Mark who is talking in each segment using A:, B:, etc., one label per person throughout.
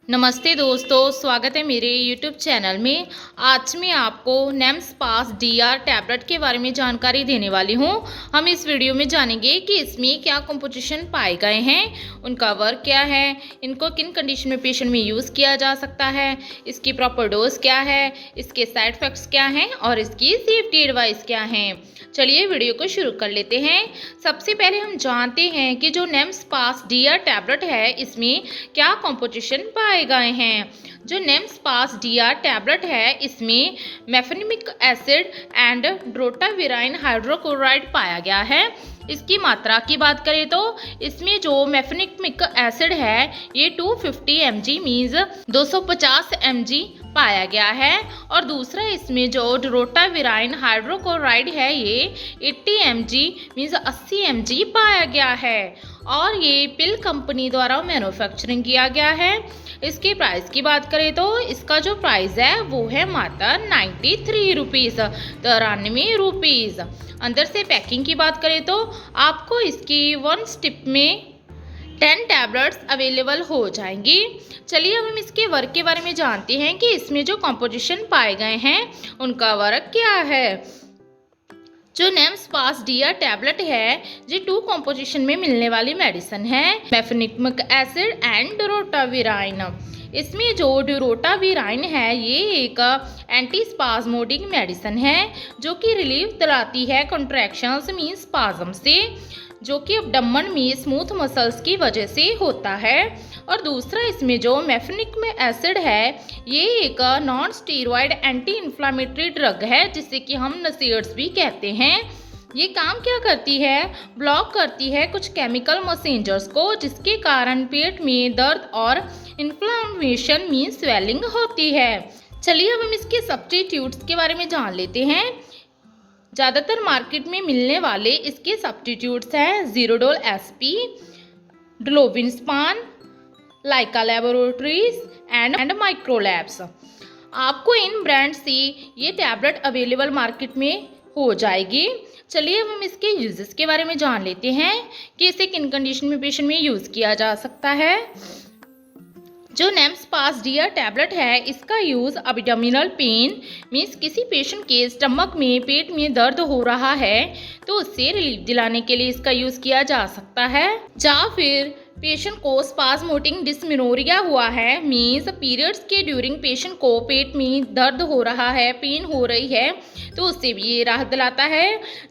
A: नमस्ते दोस्तों, स्वागत है मेरे YouTube चैनल में। आज मैं आपको नेम्स पास DR टैबलेट के बारे में जानकारी देने वाली हूँ। हम इस वीडियो में जानेंगे कि इसमें क्या कंपोजिशन पाए गए हैं, उनका वर्क क्या है, इनको किन कंडीशन में पेशेंट में यूज़ किया जा सकता है, इसकी प्रॉपर डोज क्या है, इसके साइड इफ़ेक्ट्स क्या हैं और इसकी सेफ्टी एडवाइस क्या हैं। चलिए वीडियो को शुरू कर लेते हैं। सबसे पहले हम जानते हैं कि जो नेम्स पास DR टैबलेट है इसमें क्या कंपोजिशन पाए गए हैं। जो नेम्स पास DR टैबलेट है इसमें मेफेनिमिक एसिड एंड ड्रोटाविराइन हाइड्रोक्लोराइड पाया गया है। इसकी मात्रा की बात करें तो इसमें जो मेफेनिमिक एसिड है ये 250 mg मीन्स 250 mg पाया गया है और दूसरा इसमें जो ड्रोटाविराइन हाइड्रोक्लोराइड है ये 80 mg मीन्स 80 mg पाया गया है और ये पिल कंपनी द्वारा मैन्युफैक्चरिंग किया गया है। इसके प्राइस की बात करें तो इसका जो प्राइस है वो है मात्र 93 रुपीज़, 93 रुपीज़। अंदर से पैकिंग की बात करें तो आपको इसकी 1 स्टिप में 10 टैबलेट्स अवेलेबल हो जाएंगी। चलिए अब हम इसके वर्क के बारे में जानते हैं कि इसमें जो कंपोजिशन पाए गए हैं उनका वर्क क्या है। जो नेम्स पास DR टैबलेट है ये 2 कंपोजिशन में मिलने वाली मेडिसिन है, मेफेनिमिक एसिड एंड ड्रोटाविराइन। इसमें जो ड्रोटाविराइन है ये एक एंटी स्पाज्मोडिक मेडिसिन है जो कि रिलीफ दिलाती है कॉन्ट्रैक्शंस मीन स्पाज्म से, जो कि अब्डोमेन में स्मूथ मसल्स की वजह से होता है। और दूसरा इसमें जो मेफेनिमिक एसिड है ये एक non steroid anti inflammatory drug है जिसे कि हम नसेड्स भी कहते हैं। ये काम क्या करती है, ब्लॉक करती है कुछ केमिकल मैसेंजर्स को जिसके कारण पेट में दर्द और इन्फ्लामेशन मीन स्वेलिंग होती है। चलिए अब हम इसके सब्स्टिट्यूट्स के बारे में जान लेते हैं। ज़्यादातर मार्केट में मिलने वाले इसके सब्स्टिट्यूट्स हैं ज़ीरोडोल SP, ड्लोविनस्पान, लाइका लैबोरेटरीज एंड माइक्रोलैब्स। आपको इन ब्रांड से ये टैबलेट अवेलेबल मार्केट में हो जाएगी। चलिए अब हम इसके यूजेस के बारे में जान लेते हैं कि इसे किन कंडीशन में पेशेंट में यूज़ किया जा सकता है। जो नेम्स पास DR टैबलेट है इसका यूज़ अब्डोमिनल पेन मीन्स किसी पेशेंट के स्टमक में पेट में दर्द हो रहा है तो उससे रिलीफ दिलाने के लिए इसका यूज़ किया जा सकता है। या फिर पेशेंट को स्पाज्मोटिक डिस्मेनोरिया हुआ है मीन्स पीरियड्स के ड्यूरिंग पेशेंट को पेट में दर्द हो रहा है, पेन हो रही है तो उससे भी ये राहत दिलाता है।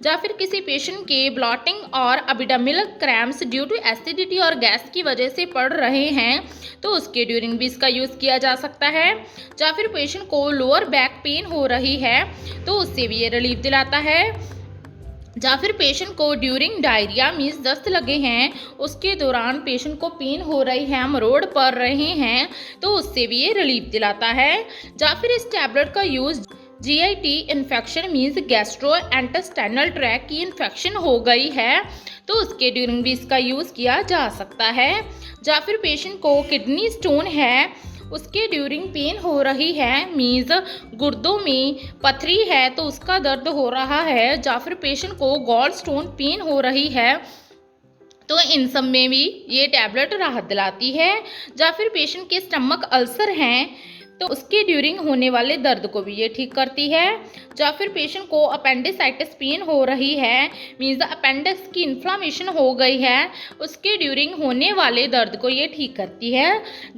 A: या फिर किसी पेशेंट के ब्लॉटिंग और abdominal cramps due to acidity और गैस की वजह से पड़ रहे हैं तो उसके ड्यूरिंग भी इसका यूज़ किया जा सकता है। या फिर पेशेंट को लोअर बैक पेन हो रही है तो उससे भी ये रिलीफ दिलाता है। या फिर पेशेंट को ड्यूरिंग डायरिया मीन्स दस्त लगे हैं उसके दौरान पेशेंट को पेन हो रही है, मरोड़ पड़ रहे हैं तो उससे भी ये रिलीफ दिलाता है। या फिर इस टैबलेट का use GIT infection means gastro intestinal tract की इन्फेक्शन हो गई है तो उसके ड्यूरिंग भी इसका यूज़ किया जा सकता है। या फिर पेशेंट को किडनी स्टोन है उसके ड्यूरिंग पेन हो रही है मीन्स गुर्दों में पथरी है तो उसका दर्द हो रहा है, या फिर पेशेंट को गॉल स्टोन पेन हो रही है तो इन सब में भी ये टैबलेट राहत दिलाती है। या फिर पेशेंट के स्टमक अल्सर हैं तो उसके ड्यूरिंग होने वाले दर्द को भी ये ठीक करती है। या फिर पेशेंट को अपेंडिसाइटिस पेन हो रही है मीन्स अपेंडिक्स की इन्फ्लामेशन हो गई है उसके ड्यूरिंग होने वाले दर्द को ये ठीक करती है।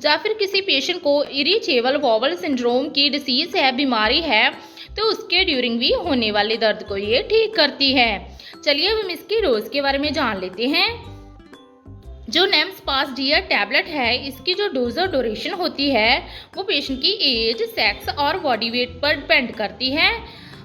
A: या फिर किसी पेशेंट को इरिटेबल बॉवल सिंड्रोम की डिसीज़ है, बीमारी है तो उसके ड्यूरिंग भी होने वाले दर्द को ये ठीक करती है। चलिए अब हम इसके डोज के बारे में जान लेते हैं। जो नेम्स पास DR टैबलेट है इसकी जो डोज और ड्यूरेशन होती है वो पेशेंट की एज, सेक्स और बॉडी वेट पर डिपेंड करती है।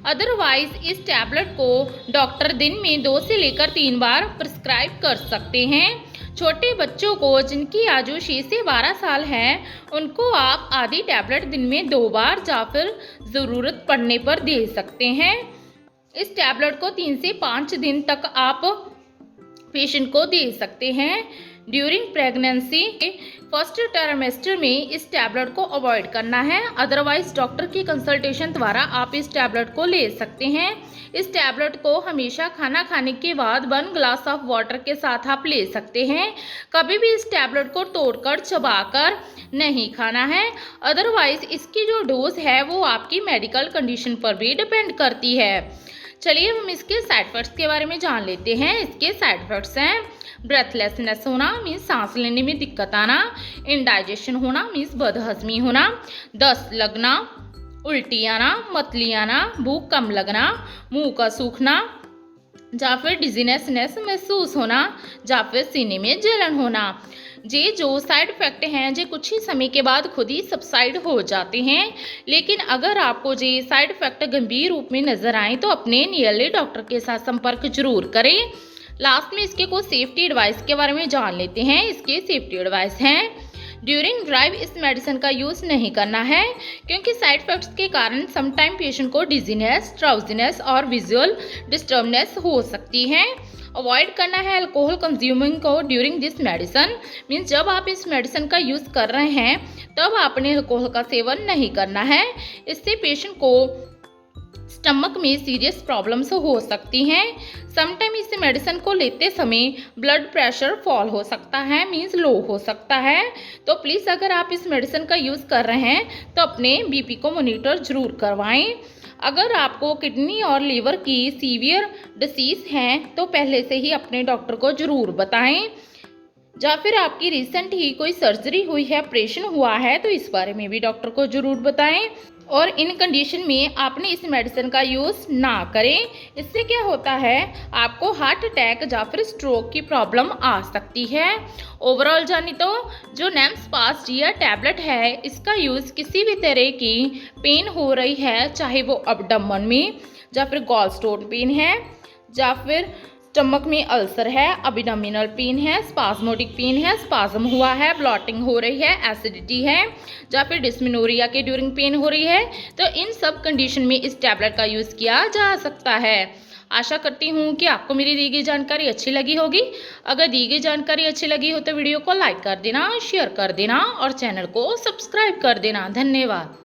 A: अदरवाइज इस टैबलेट को डॉक्टर दिन में 2 से लेकर 3 बार प्रिस्क्राइब कर सकते हैं। छोटे बच्चों को जिनकी आयु 6 से 12 साल है उनको आप आधी टैबलेट दिन में 2 बार या फिर ज़रूरत पड़ने पर दे सकते हैं। इस टैबलेट को 3 से 5 दिन तक आप पेशेंट को दे सकते हैं। ड्यूरिंग प्रेगनेंसी फर्स्ट ट्राइमेस्टर में इस टैबलेट को अवॉइड करना है, अदरवाइज डॉक्टर की कंसल्टेशन द्वारा आप इस टैबलेट को ले सकते हैं। इस टैबलेट को हमेशा खाना खाने के बाद 1 ग्लास ऑफ वाटर के साथ आप ले सकते हैं। कभी भी इस टैबलेट को तोड़कर चबाकर नहीं खाना है, अदरवाइज इसकी जो डोज है वो आपकी मेडिकल कंडीशन पर भी डिपेंड करती है। चलिए हम इसके साइड इफेक्ट्स के बारे में जान लेते हैं। इसके साइड इफेक्ट्स हैं ब्रेथलेसनेस होना मीन्स सांस लेने में दिक्कत आना, इनडाइजेशन होना मीन्स बदहजमी होना, दस्त लगना, उल्टी आना, मतली आना, भूख कम लगना, मुंह का सूखना, या फिर डिजीनेसनेस महसूस होना, या फिर सीने में जलन होना। ये जो साइड इफेक्ट हैं ये कुछ ही समय के बाद खुद ही सबसाइड हो जाते हैं, लेकिन अगर आपको ये साइड इफेक्ट गंभीर रूप में नजर आए तो अपने नियरली डॉक्टर के साथ संपर्क जरूर करें। लास्ट में इसके कुछ सेफ्टी एडवाइस के बारे में जान लेते हैं। इसके सेफ्टी एडवाइस हैं ड्यूरिंग ड्राइव इस मेडिसिन का यूज़ नहीं करना है, क्योंकि साइड इफेक्ट्स के कारण समटाइम पेशेंट को डिजीनेस, ड्राउजीनेस और विजुअल डिस्टर्बनेस हो सकती है। अवॉइड करना है अल्कोहल कंज्यूमिंग को ड्यूरिंग दिस मेडिसिन मीन्स जब आप इस मेडिसिन का यूज़ कर रहे हैं तब आपने अल्कोहल का सेवन नहीं करना है। इससे पेशेंट को स्टमक में सीरियस प्रॉब्लम्स हो सकती हैं। समटाइम इस मेडिसिन को लेते समय ब्लड प्रेशर फॉल हो सकता है मीन्स लो हो सकता है। तो प्लीज़ अगर आप इस मेडिसिन का यूज़ कर रहे हैं तो अपने बीपी को मॉनिटर जरूर करवाएं। अगर आपको किडनी और लीवर की सीवियर डिसीज़ हैं तो पहले से ही अपने डॉक्टर को ज़रूर बताएं, या फिर आपकी रिसेंट ही कोई सर्जरी हुई है, ऑपरेशन हुआ है तो इस बारे में भी डॉक्टर को ज़रूर बताएं। और इन कंडीशन में आपने इस मेडिसिन का यूज़ ना करें। इससे क्या होता है आपको हार्ट अटैक या फिर स्ट्रोक की प्रॉब्लम आ सकती है। ओवरऑल जानी तो जो नेम्सपास जिया टैबलेट है इसका यूज़ किसी भी तरह की पेन हो रही है, चाहे वो अबडमन में या फिर गॉल स्टोन पेन है या फिर स्टमक में अल्सर है, अबिडोमिनल पेन है, स्पाज्मोटिक पेन है, स्पाज्म हुआ है, ब्लॉटिंग हो रही है, एसिडिटी है या फिर डिस्मेनोरिया के ड्यूरिंग पेन हो रही है, तो इन सब कंडीशन में इस टैबलेट का यूज़ किया जा सकता है। आशा करती हूँ कि आपको मेरी दी गई जानकारी अच्छी लगी होगी। अगर दी गई जानकारी अच्छी लगी हो तो वीडियो को लाइक कर देना, शेयर कर देना और चैनल को सब्सक्राइब कर देना। धन्यवाद।